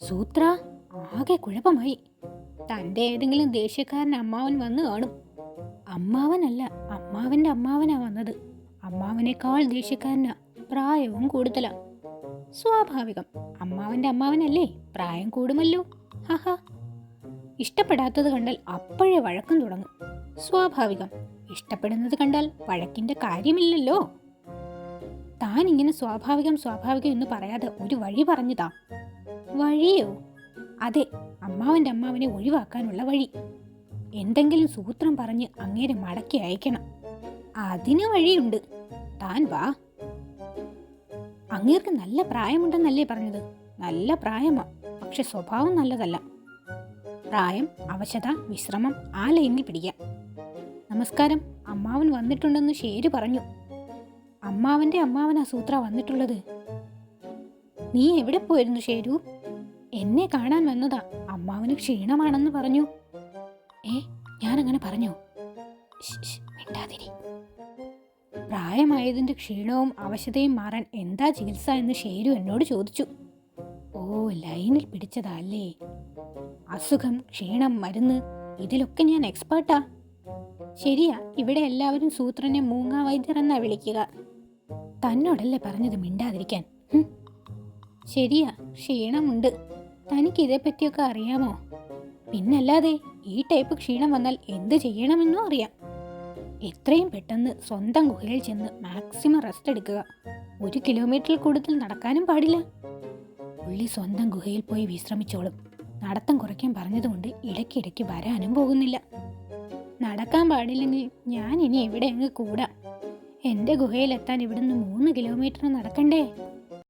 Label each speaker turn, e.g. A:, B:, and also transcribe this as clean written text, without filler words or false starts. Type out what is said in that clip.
A: സൂത്ര ആകെ കുഴപ്പമായി. തൻ്റെ ഏതെങ്കിലും ദേഷ്യക്കാരൻ അമ്മാവൻ വന്ന് കാണും. അമ്മാവനല്ല, അമ്മാവൻ്റെ അമ്മാവനാ വന്നത്. അമ്മാവനേക്കാൾ ദേഷ്യക്കാരനാ, പ്രായവും കൂടുതലാ. സ്വാഭാവികം, അമ്മാവൻ്റെ അമ്മാവനല്ലേ, പ്രായം കൂടുമല്ലോ. ഹഹ. ഇഷ്ടപ്പെടാത്തത് കണ്ടാൽ അപ്പോഴേ വഴക്കം തുടങ്ങും. സ്വാഭാവികം, ഇഷ്ടപ്പെടുന്നത് കണ്ടാൽ വഴക്കിൻ്റെ കാര്യമില്ലല്ലോ. താൻ ഇങ്ങനെ സ്വാഭാവികം സ്വാഭാവികം എന്ന് പറയാതെ ഒരു വഴി പറഞ്ഞതാ. വഴിയോ? അതെ, അമ്മാവൻ്റെ അമ്മാവനെ ഒഴിവാക്കാനുള്ള വഴി. എന്തെങ്കിലും സൂത്രം പറഞ്ഞ് അങ്ങേരെ മടക്കി അയക്കണം. അതിന് വഴിയുണ്ട്. താൻ വാ. അങ്ങേർക്ക് നല്ല പ്രായമുണ്ടെന്നല്ലേ പറഞ്ഞത്? നല്ല പ്രായമാ, പക്ഷെ സ്വഭാവം നല്ലതല്ല. പ്രായം, അവശത, വിശ്രമം, ആ ലൈനിൽ പിടിക്കാം. നമസ്കാരം, അമ്മാവൻ വന്നിട്ടുണ്ടെന്ന് ശേരു പറഞ്ഞു. അമ്മാവൻ്റെ അമ്മാവനാ സൂത്ര വന്നിട്ടുള്ളത്. നീ എവിടെ പോയിരുന്നു ശേരു? എന്നെ കാണാൻ വന്നതാ. അമ്മാവന് ക്ഷീണമാണെന്ന് പറഞ്ഞു. ഞാനങ്ങനെ പറഞ്ഞോ? മിണ്ടാതിരി. പ്രായമായതിൻ്റെ ക്ഷീണവും അവശതയും മാറാൻ എന്താ ചികിത്സ എന്ന് ശേരു എന്നോട് ചോദിച്ചു. ഓ, ലൈനിൽ പിടിച്ചതാ അല്ലേ? അസുഖം, ക്ഷീണം, മരുന്ന്, ഇതിലൊക്കെ ഞാൻ എക്സ്പേർട്ടാ. ശരിയാ, ഇവിടെ എല്ലാവരും സൂത്രനെ മൂങ്ങാ വൈദ്യർ എന്നാ വിളിക്കുക. തന്നോടല്ലേ പറഞ്ഞത് മിണ്ടാതിരിക്കാൻ? ശരിയാ, ക്ഷീണമുണ്ട്. തനിക്ക് ഇതേപ്പറ്റിയൊക്കെ അറിയാമോ? പിന്നല്ലാതെ, ഈ ടൈപ്പ് ക്ഷീണം വന്നാൽ എന്ത് ചെയ്യണമെന്നും അറിയാം. എത്രയും പെട്ടെന്ന് സ്വന്തം ഗുഹയിൽ ചെന്ന് മാക്സിമം റെസ്റ്റ് എടുക്കുക. 1 കിലോമീറ്ററിൽ കൂടുതൽ നടക്കാനും പാടില്ല. പുള്ളി സ്വന്തം ഗുഹയിൽ പോയി വിശ്രമിച്ചോളും. നടത്തം കുറയ്ക്കാൻ പറഞ്ഞതുകൊണ്ട് ഇടയ്ക്കിടയ്ക്ക് വരാനും പോകുന്നില്ല. നടക്കാൻ പാടില്ലെങ്കിൽ ഞാൻ ഇനി എവിടെ അങ്ങ് കൂടാം. എൻ്റെ ഗുഹയിലെത്താൻ ഇവിടുന്ന് 3 കിലോമീറ്റർ നടക്കണ്ടേ?